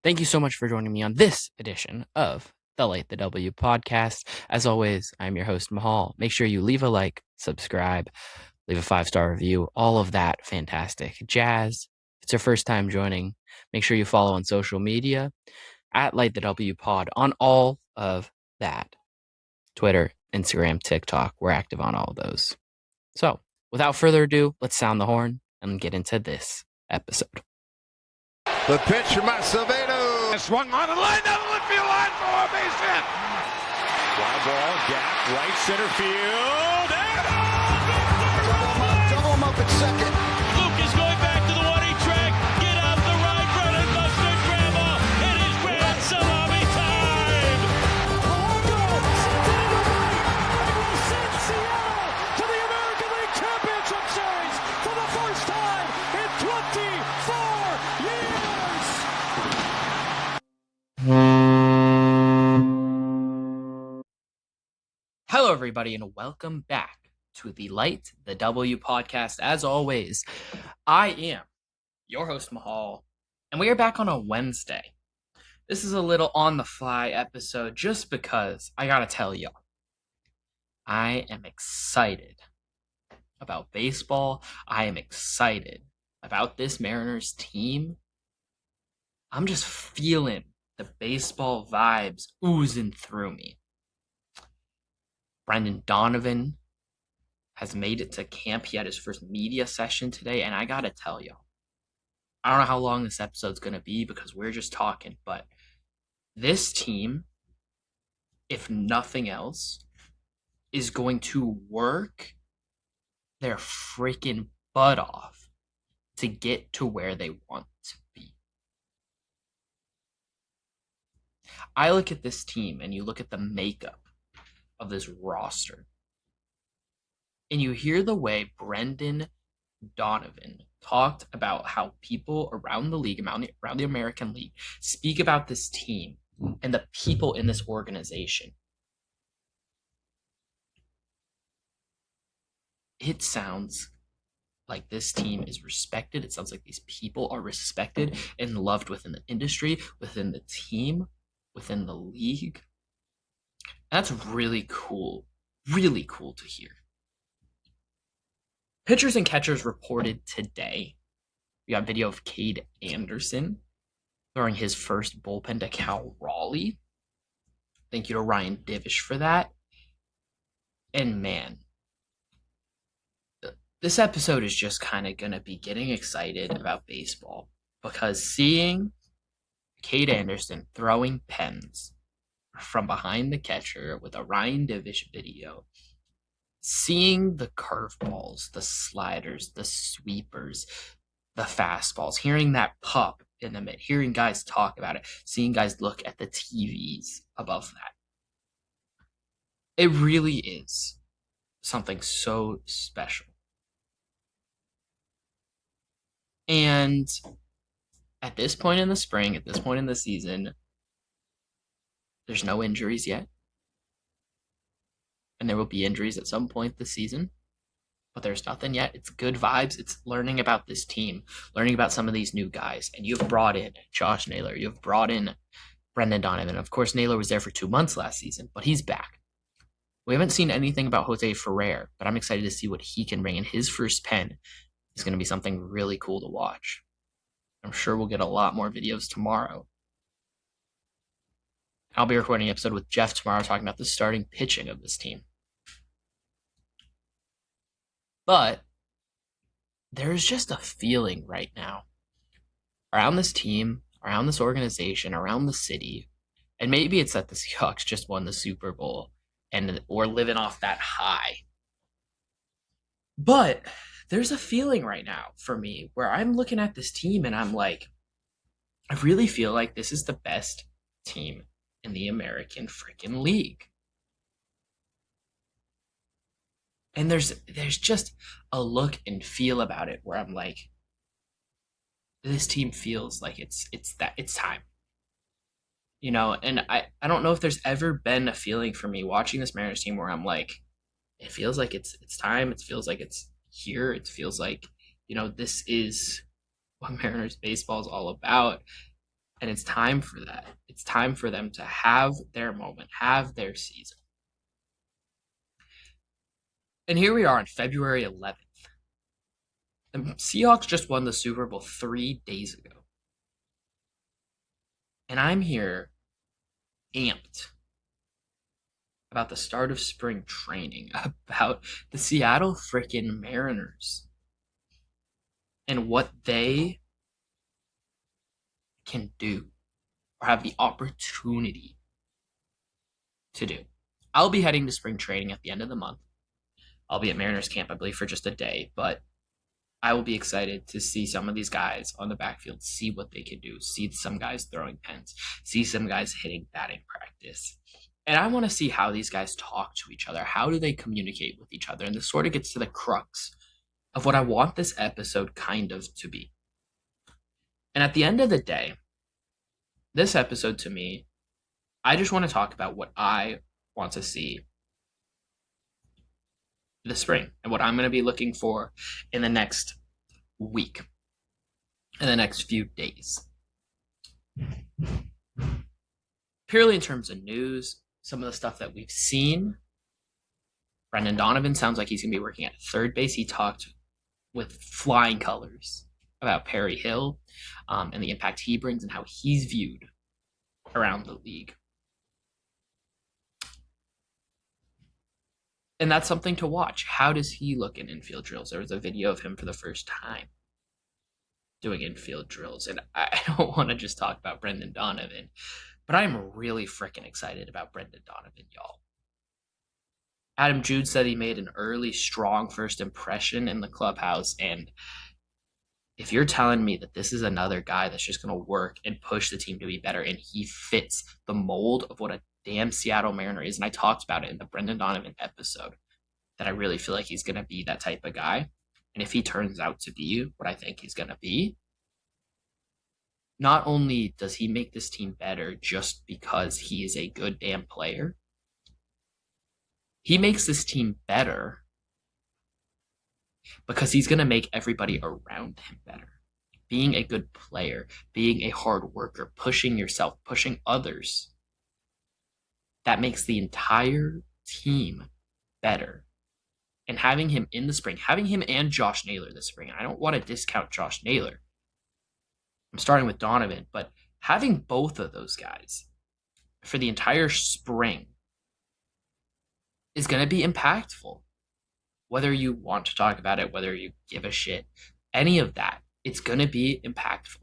Thank you so much for joining me on this edition of the Light the W podcast. As always, I'm your host, Mahal. Make sure you leave a like, subscribe, leave a 5-star review, all of that fantastic jazz. If it's your first time joining, make sure you follow on social media at Light the W pod on all of that. Twitter, Instagram, TikTok, we're active on all of those. So, without further ado, let's sound the horn and get into this episode. The pitch from Acevedo. Swung on and line down the left field line for a base hit. Fly ball, gap, right center field. Double him up at second. Luke is going back to the 1-8 track. Get out the right, Brennan Buster, grandma. It is grand salami time. will send Seattle to the American League Championship Series for the first time in 24 years. Hello, everybody, and welcome back to the Light the W podcast. As always, I am your host, Mahal, and we are back on a Wednesday. This is a little on-the-fly episode just because I gotta tell y'all, I am excited about baseball. I am excited about this Mariners team. I'm just feeling the baseball vibes oozing through me. Brendan Donovan has made it to camp. He had his first media session today, and I gotta tell y'all, I don't know how long this episode's gonna be because we're just talking, but this team, if nothing else, is going to work their freaking butt off to get to where they want to be. I look at this team and you look at the makeup of this roster, and you hear the way Brendan Donovan talked about how people around the league, around the American League, speak about this team and the people in this organization. It sounds like this team is respected. It sounds like these people are respected and loved within the industry, within the team, within the league. That's really cool to hear. Pitchers and catchers reported today. We got video of Cade Anderson throwing his first bullpen to Cal Raleigh. Thank you to Ryan Divish for that. And man, this episode is just kind of going to be getting excited about baseball because seeing Cade Anderson throwing pens from behind the catcher with a Ryan Divish video, seeing the curveballs, the sliders, the sweepers, the fastballs, hearing that pop in the mid, hearing guys talk about it, seeing guys look at the TVs above that. It really is something so special. And at this point in the spring, at this point in the season, there's no injuries yet. And there will be injuries at some point this season. But there's nothing yet. It's good vibes. It's learning about this team, learning about some of these new guys. And you've brought in Josh Naylor. You've brought in Brendan Donovan. Of course, Naylor was there for 2 months last season, but he's back. We haven't seen anything about Jose Ferrer, but I'm excited to see what he can bring in. His first pen is going to be something really cool to watch. I'm sure we'll get a lot more videos tomorrow. I'll be recording an episode with Jeff tomorrow talking about the starting pitching of this team. But there's just a feeling right now around this team, around this organization, around the city, and maybe it's that the Seahawks just won the Super Bowl and we're living off that high. But there's a feeling right now for me where I'm looking at this team and I'm like, I really feel like this is the best team in the American freaking league. And there's just a look and feel about it where I'm like, this team feels like it's time. You know, and I don't know if there's ever been a feeling for me watching this Mariners team where I'm like, it feels like it's time. It feels like it's here. It feels like, you know, this is what Mariners baseball is all about. And it's time for that. It's time for them to have their moment, have their season. And here we are on February 11th. The Seahawks just won the Super Bowl 3 days ago. And I'm here amped about the start of spring training, about the Seattle freaking Mariners and what they can do or have the opportunity to do. I'll be heading to spring training at the end of the month. I'll be at Mariners camp, I believe, for just a day, but I will be excited to see some of these guys on the backfield, see what they can do, see some guys throwing pens, see some guys hitting batting practice. And I want to see how these guys talk to each other. How do they communicate with each other? And this sort of gets to the crux of what I want this episode kind of to be. And at the end of the day, this episode to me, I just want to talk about what I want to see this spring and what I'm going to be looking for in the next week, in the next few days. Purely in terms of news, some of the stuff that we've seen, Brendan Donovan sounds like he's going to be working at third base. He talked with flying colors about Perry Hill and the impact he brings and how he's viewed around the league. And that's something to watch. How does he look in infield drills? There was a video of him for the first time doing infield drills. And I don't want to just talk about Brendan Donovan, but I'm really freaking excited about Brendan Donovan, y'all. Adam Jude said he made an early, strong first impression in the clubhouse. And if you're telling me that this is another guy that's just going to work and push the team to be better, and he fits the mold of what a damn Seattle Mariner is, and I talked about it in the Brendan Donovan episode, that I really feel like he's going to be that type of guy. And if he turns out to be what I think he's going to be, not only does he make this team better just because he is a good damn player, he makes this team better because he's going to make everybody around him better. Being a good player, being a hard worker, pushing yourself, pushing others, that makes the entire team better. And having him in the spring, having him and Josh Naylor this spring, and I don't want to discount Josh Naylor. I'm starting with Donovan, but having both of those guys for the entire spring is going to be impactful. Whether you want to talk about it, whether you give a shit, any of that, it's going to be impactful.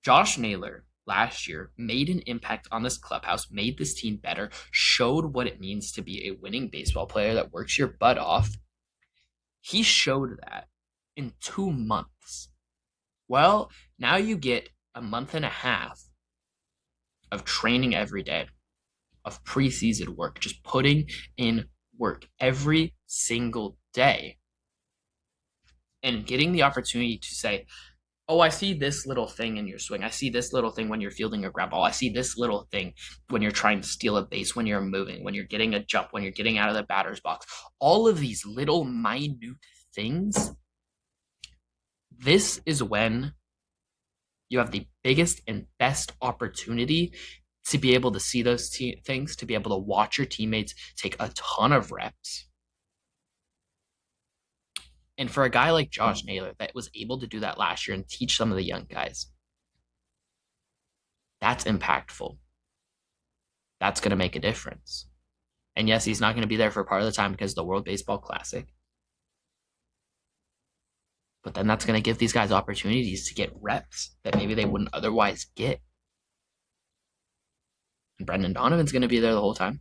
Josh Naylor last year made an impact on this clubhouse, made this team better, showed what it means to be a winning baseball player that works your butt off. He showed that in 2 months. Well, now you get a month and a half of training every day, of preseason work, just putting in work every single day, and getting the opportunity to say, oh, I see this little thing in your swing. I see this little thing when you're fielding a ground ball. I see this little thing when you're trying to steal a base, when you're moving, when you're getting a jump, when you're getting out of the batter's box. All of these little minute things. This is when you have the biggest and best opportunity to be able to see those things, to be able to watch your teammates take a ton of reps. And for a guy like Josh Naylor that was able to do that last year and teach some of the young guys, that's impactful. That's going to make a difference. And yes, he's not going to be there for part of the time because of the World Baseball Classic. But then that's going to give these guys opportunities to get reps that maybe they wouldn't otherwise get. And Brendan Donovan's going to be there the whole time.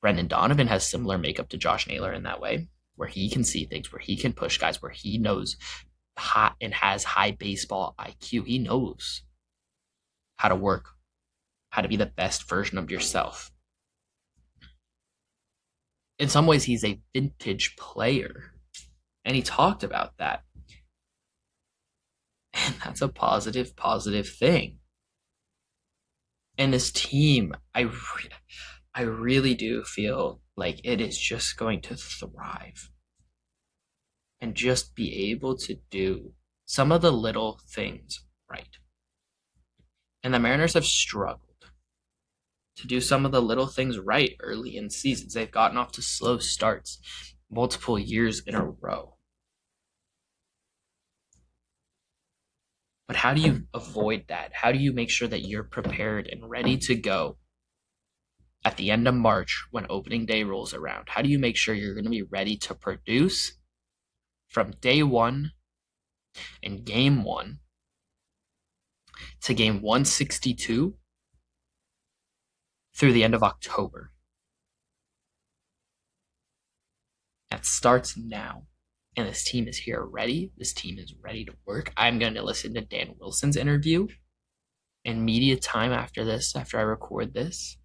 Brendan Donovan has similar makeup to Josh Naylor in that way, where he can see things, where he can push guys, where he knows and has high baseball IQ. He knows how to work, how to be the best version of yourself. In some ways, he's a vintage player, and he talked about that. And that's a positive thing. And this team, I really do feel like it is just going to thrive and just be able to do some of the little things right. And the Mariners have struggled to do some of the little things right early in seasons. They've gotten off to slow starts multiple years in a row. But how do you avoid that? How do you make sure that you're prepared and ready to go at the end of March when opening day rolls around? How do you make sure you're going to be ready to produce from day one and game one to game 162 through the end of October? That starts now. And this team is here ready. This team is ready to work. I'm going to listen to Dan Wilson's interview and media time after this, after I record this,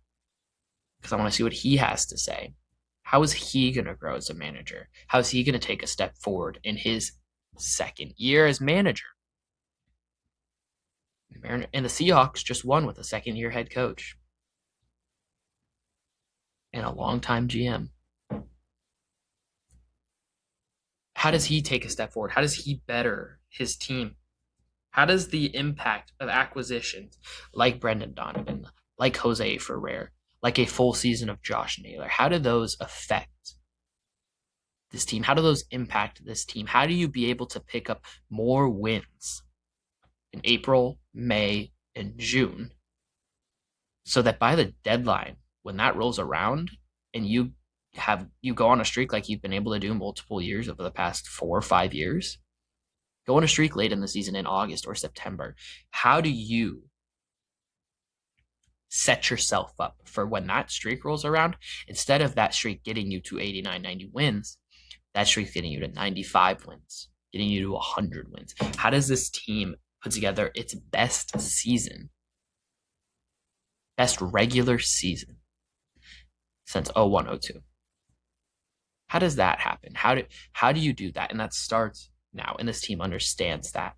because I want to see what he has to say. How is he going to grow as a manager? How is he going to take a step forward in his second year as manager? And the Seahawks just won with a second-year head coach and a longtime GM. How does he take a step forward? How does he better his team? How does the impact of acquisitions like Brendan Donovan, like Jose Ferrer, like a full season of Josh Naylor, how do those affect this team? How do those impact this team? How do you be able to pick up more wins in April, May, and June so that by the deadline, when that rolls around and you go on a streak like you've been able to do multiple years over the past 4 or 5 years, go on a streak late in the season in August or September. How do you set yourself up for when that streak rolls around? Instead of that streak getting you to 89, 90 wins, that streak getting you to 95 wins, getting you to 100 wins. How does this team put together its best season, best regular season since 01-02? How does that happen? How do you do that? And that starts now, and this team understands that.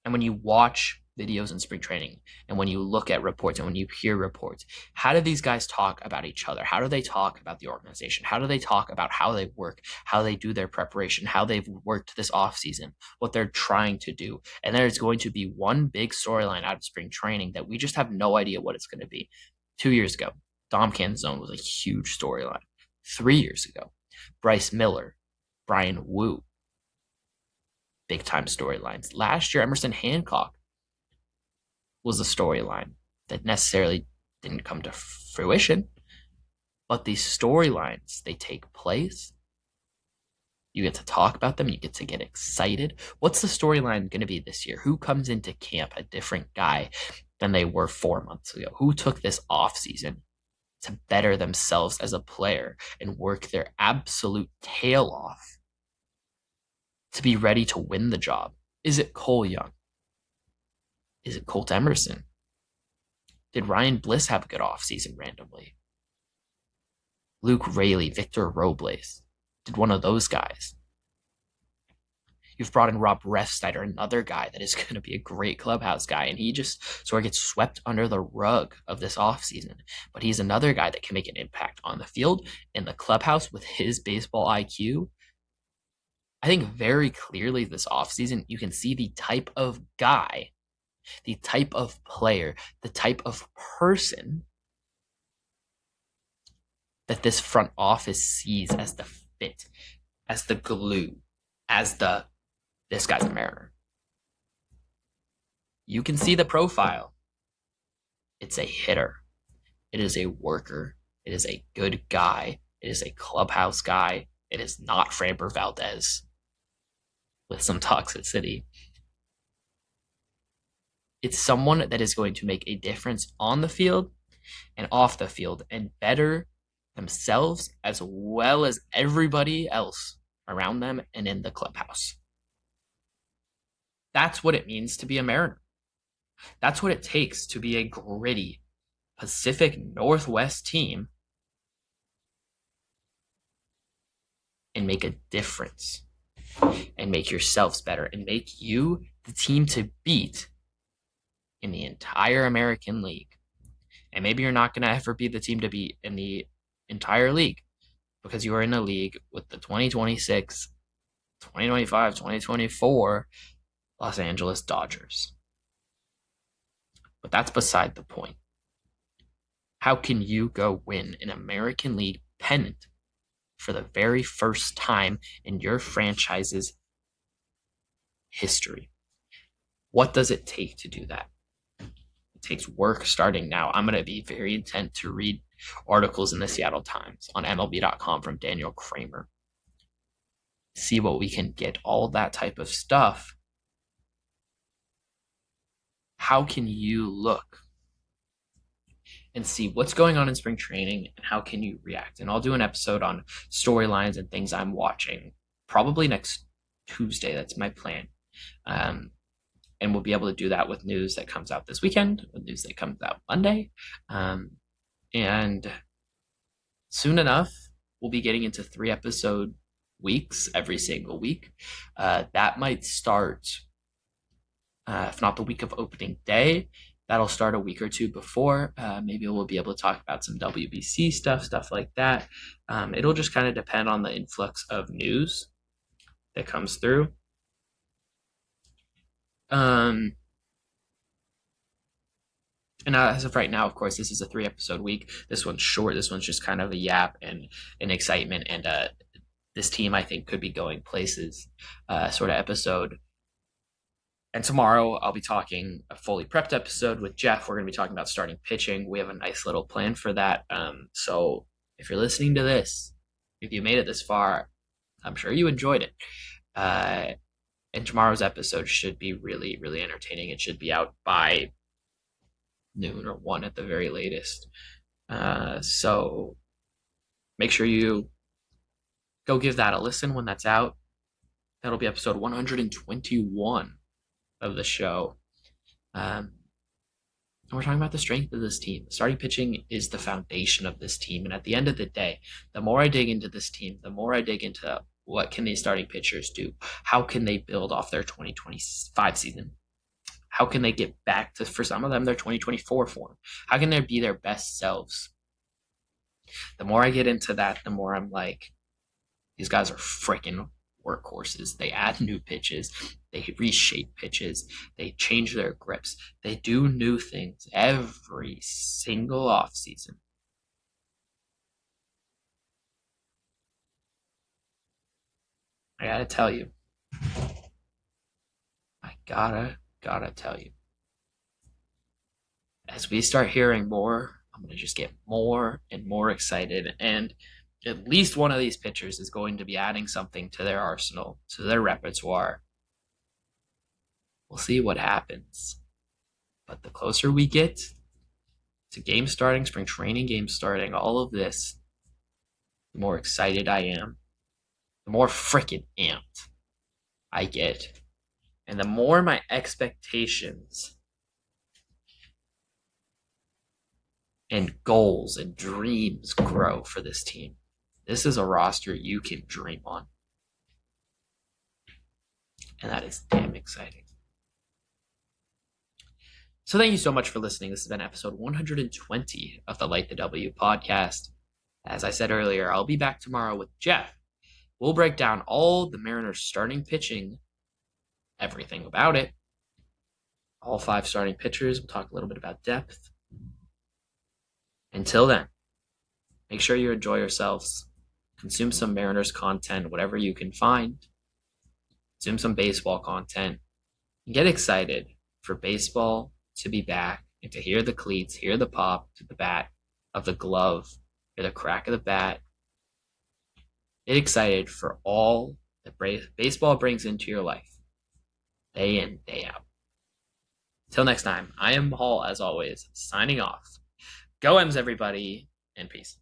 And when you watch videos in spring training, and when you look at reports, and when you hear reports, how do these guys talk about each other? How do they talk about the organization? How do they talk about how they work, how they do their preparation, how they've worked this offseason, what they're trying to do? And there's going to be one big storyline out of spring training that we just have no idea what it's going to be. 2 years ago, Dom Canzone was a huge storyline. 3 years ago, Bryce Miller, Brian Wu, big-time storylines. Last year, Emerson Hancock was a storyline that necessarily didn't come to fruition, but these storylines, they take place. You get to talk about them. You get to get excited. What's the storyline going to be this year? Who comes into camp a different guy than they were 4 months ago? Who took this offseason to better themselves as a player and work their absolute tail off to be ready to win the job? Is it Cole Young? Is it Colt Emerson? Did Ryan Bliss have a good offseason randomly? Luke Raley, Victor Robles. Did one of those guys? You've brought in Rob Refsnyder, another guy that is going to be a great clubhouse guy, and he just sort of gets swept under the rug of this offseason. But he's another guy that can make an impact on the field, in the clubhouse with his baseball IQ. I think very clearly this offseason, you can see the type of guy, the type of player, the type of person that this front office sees as the fit, as the glue, as this guy's a Mariner. You can see the profile. It's a hitter. It is a worker. It is a good guy. It is a clubhouse guy. It is not Framber Valdez with some toxicity. It's someone that is going to make a difference on the field and off the field and better themselves as well as everybody else around them and in the clubhouse. That's what it means to be a Mariner. That's what it takes to be a gritty Pacific Northwest team and make a difference and make yourselves better and make you the team to beat in the entire American League. And maybe you're not going to ever be the team to beat in the entire league because you are in a league with the 2026, 2025, 2024 Los Angeles Dodgers. But that's beside the point. How can you go win an American League pennant for the very first time in your franchise's history? What does it take to do that? It takes work starting now. I'm going to be very intent to read articles in the Seattle Times on MLB.com from Daniel Kramer. See what we can get, all that type of stuff. How can you look and see what's going on in spring training and how can you react? And I'll do an episode on storylines and things I'm watching probably next Tuesday. That's my plan. And we'll be able to do that with news that comes out this weekend, with news that comes out Monday. And soon enough, we'll be getting into 3-episode weeks every single week. That might start, if not the week of opening day, that'll start a week or two before. Maybe we'll be able to talk about some WBC stuff like that. It'll just kind of depend on the influx of news that comes through. And as of right now, of course, this is a 3-episode week. This one's short. This one's just kind of a yap and an excitement. And this team, I think, could be going places sort of episode. And tomorrow I'll be talking a fully prepped episode with Jeff. We're going to be talking about starting pitching. We have a nice little plan for that. So if you're listening to this, if you made it this far, I'm sure you enjoyed it. And tomorrow's episode should be really, really entertaining. It should be out by noon or 1 at the very latest. So make sure you go give that a listen when that's out. That'll be episode 121 of the show. And we're talking about the strength of this team. Starting pitching is the foundation of this team. And at the end of the day, the more I dig into this team, the more I dig into what can these starting pitchers do? How can they build off their 2025 season? How can they get back to, for some of them, their 2024 form? How can they be their best selves? The more I get into that, the more I'm like, these guys are freaking workhorses. They add new pitches. They reshape pitches. They change their grips. They do new things every single offseason. I gotta tell you. I gotta tell you. As we start hearing more, I'm gonna just get more and more excited. And at least one of these pitchers is going to be adding something to their arsenal, to their repertoire. We'll see what happens. But the closer we get to game starting, spring training game starting, all of this, the more excited I am. The more freaking amped I get. And the more my expectations and goals and dreams grow for this team. This is a roster you can dream on. And that is damn exciting. So thank you so much for listening. This has been episode 120 of the Light the W podcast. As I said earlier, I'll be back tomorrow with Jeff. We'll break down all the Mariners starting pitching, everything about it. All 5 starting pitchers. We'll talk a little bit about depth. Until then, make sure you enjoy yourselves. Consume some Mariners content, whatever you can find. Consume some baseball content. And get excited for baseball to be back and to hear the cleats, hear the pop to the bat of the glove, hear the crack of the bat. Get excited for all that baseball brings into your life, day in, day out. Till next time, I am Hall, as always, signing off. Go M's, everybody, and peace.